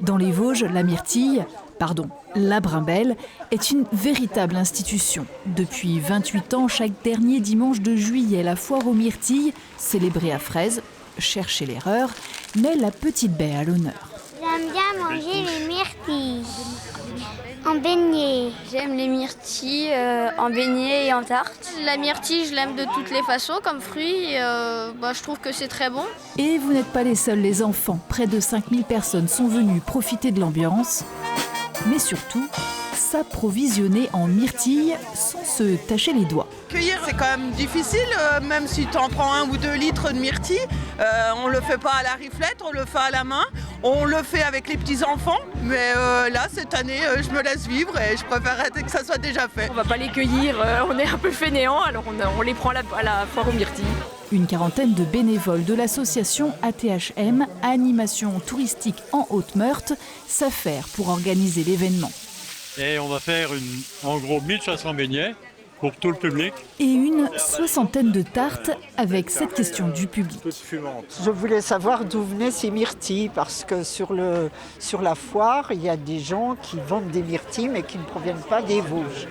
Dans les Vosges, la Brimbelle est une véritable institution. Depuis 28 ans, chaque dernier dimanche de juillet, la foire aux myrtilles, célébrée à Fraise, cherchez l'erreur, met la petite baie à l'honneur. J'aime bien manger les myrtilles en beignet. J'aime les myrtilles en beignet et en tarte. La myrtille, je l'aime de toutes les façons comme fruit. Je trouve que c'est très bon. Et vous n'êtes pas les seuls, les enfants. Près de 5000 personnes sont venues profiter de l'ambiance, mais surtout s'approvisionner en myrtilles sans se tacher les doigts. Cueillir, c'est quand même difficile, même si tu en prends 1 ou 2 litres de myrtilles. On ne le fait pas à la riflette, on le fait à la main. On le fait avec les petits-enfants, mais là, cette année, je me laisse vivre et je préfère que ça soit déjà fait. On va pas les cueillir, on est un peu fainéants, alors on les prend à la foire aux myrtilles. Une quarantaine de bénévoles de l'association ATHM, Animation touristique en Haute-Meurthe, s'affairent pour organiser l'événement. Et on va faire en gros 1500 beignets pour tout le public. Et une soixantaine de tartes avec cette question du public. Je voulais savoir d'où venaient ces myrtilles parce que sur la foire, il y a des gens qui vendent des myrtilles mais qui ne proviennent pas des Vosges.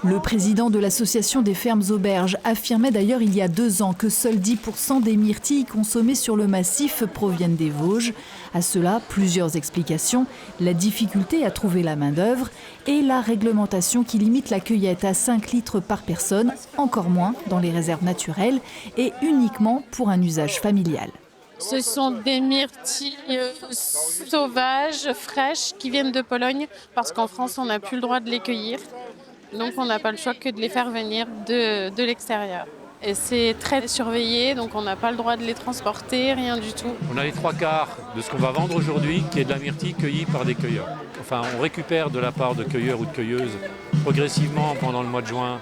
Le président de l'association des fermes auberges affirmait d'ailleurs il y a 2 ans que seuls 10% des myrtilles consommées sur le massif proviennent des Vosges. À cela, plusieurs explications. La difficulté à trouver la main-d'œuvre et la réglementation qui limite la cueillette à 5 litres par personne, encore moins dans les réserves naturelles et uniquement pour un usage familial. Ce sont des myrtilles sauvages, fraîches, qui viennent de Pologne, parce qu'en France, on n'a plus le droit de les cueillir. Donc on n'a pas le choix que de les faire venir de l'extérieur. Et c'est très surveillé, donc on n'a pas le droit de les transporter, rien du tout. On a les 3/4 de ce qu'on va vendre aujourd'hui, qui est de la myrtille cueillie par des cueilleurs. Enfin, on récupère de la part de cueilleurs ou de cueilleuses progressivement pendant le mois de juin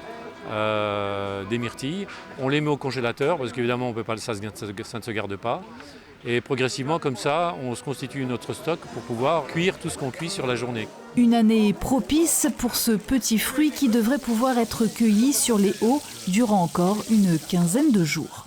des myrtilles. On les met au congélateur, parce qu'évidemment, on peut pas, ça ne se garde pas. Et progressivement, comme ça, on se constitue notre stock pour pouvoir cuire tout ce qu'on cuit sur la journée. Une année propice pour ce petit fruit qui devrait pouvoir être cueilli sur les hauts durant encore une quinzaine de jours.